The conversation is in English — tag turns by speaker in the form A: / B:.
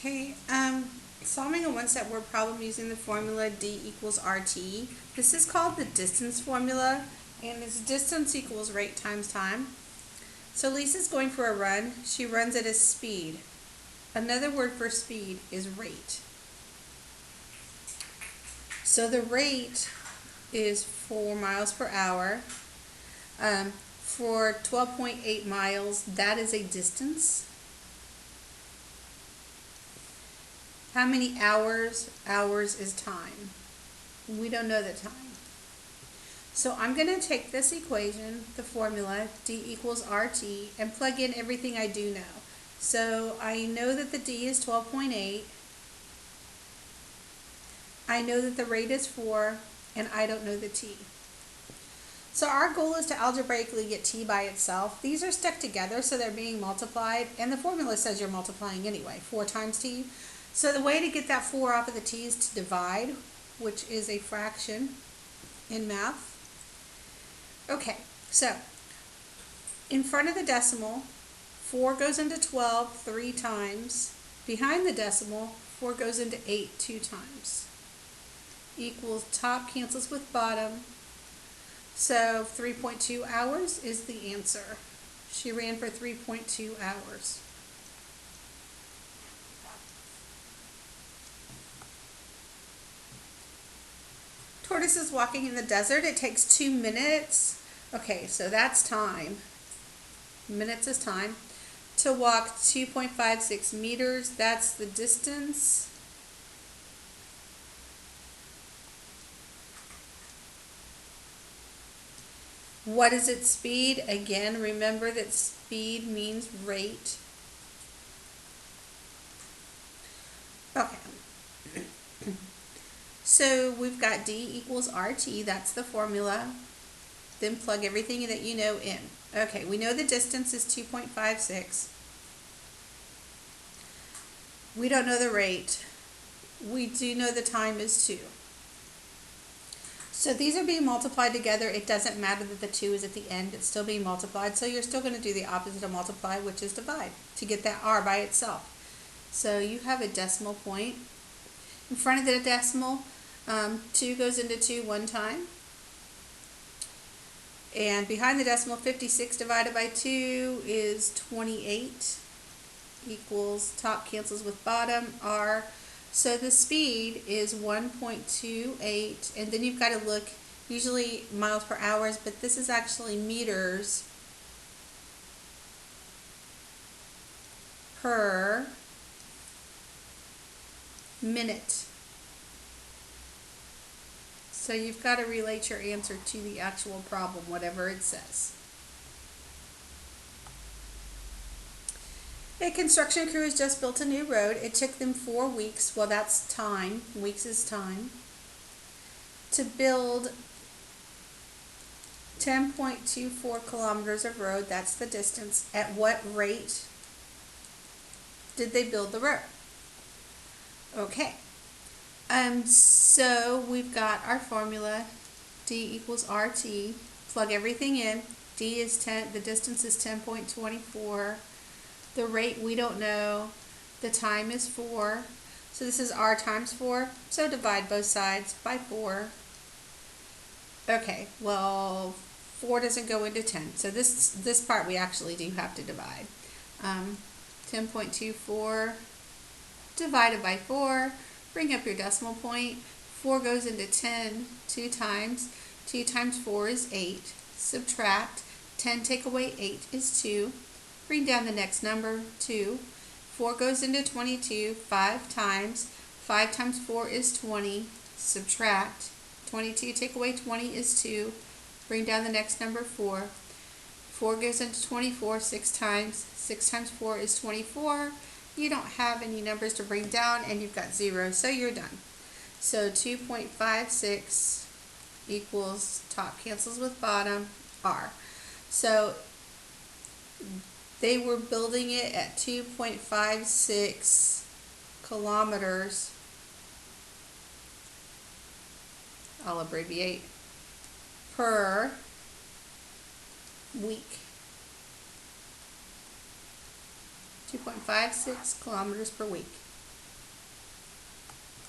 A: Okay, solving a one-step word problem using the formula D equals RT. This is called the distance formula, and it's distance equals rate times time. So Lisa's going for a run. She runs at a speed. Another word for speed is rate. So the rate is 4 miles per hour. For 12.8 miles, that is a distance. How many hours? Hours is time. We don't know the time. So I'm going to take this equation, the formula, D equals RT, and plug in everything I do know. So I know that the D is 12.8. I know that the rate is 4, and I don't know the T. So our goal is to algebraically get T by itself. These are stuck together, so they're being multiplied, and the formula says you're multiplying anyway, 4 times T. So the way to get that 4 off of the T is to divide, which is a fraction in math. Okay, so in front of the decimal, 4 goes into 12 3 times. Behind the decimal, 4 goes into 8 2 times. Equals top cancels with bottom. So 3.2 hours is the answer. She ran for 3.2 hours. Tortoise is walking in the desert. It takes 2 minutes. Okay, so that's time. Minutes is time. To walk 2.56 meters, that's the distance. What is its speed? Again, remember that speed means rate. Okay. So we've got D equals RT, that's the formula. Then plug everything that you know in. Okay, we know the distance is 2.56. We don't know the rate. We do know the time is 2. So these are being multiplied together. It doesn't matter that the 2 is at the end. It's still being multiplied. So you're still going to do the opposite of multiply, which is divide, to get that R by itself. So you have a decimal point. In front of the decimal, 2 goes into 2 one time. And behind the decimal, 56 divided by 2 is 28. Equals top cancels with bottom, R. So the speed is 1.28. And then you've got to look, usually miles per hour, but this is actually meters per minute. So you've got to relate your answer to the actual problem, whatever it says. A construction crew has just built a new road. It took them 4 weeks, well that's time, weeks is time, to build 10.24 kilometers of road, that's the distance. At what rate did they build the road? Okay. So we've got our formula, D equals RT. Plug everything in. D is 10, the distance is 10.24. The rate we don't know. The time is 4. So this is R times 4. So divide both sides by 4. Okay, well 4 doesn't go into 10. So this part we actually do have to divide. 10.24 divided by 4. Bring up your decimal point. 4 goes into 10 2 times. 2 times 4 is 8. Subtract. 10 take away 8 is 2. Bring down the next number, 2. 4 goes into 22 5 times. 5 times 4 is 20. Subtract. 22 take away 20 is 2. Bring down the next number, 4. 4 goes into 24 6 times. 6 times 4 is 24. You don't have any numbers to bring down, and you've got 0, so you're done. So 2.56 equals top cancels with bottom, R. So they were building it at 2.56 kilometers, I'll abbreviate, per week. 2.56 kilometers per week.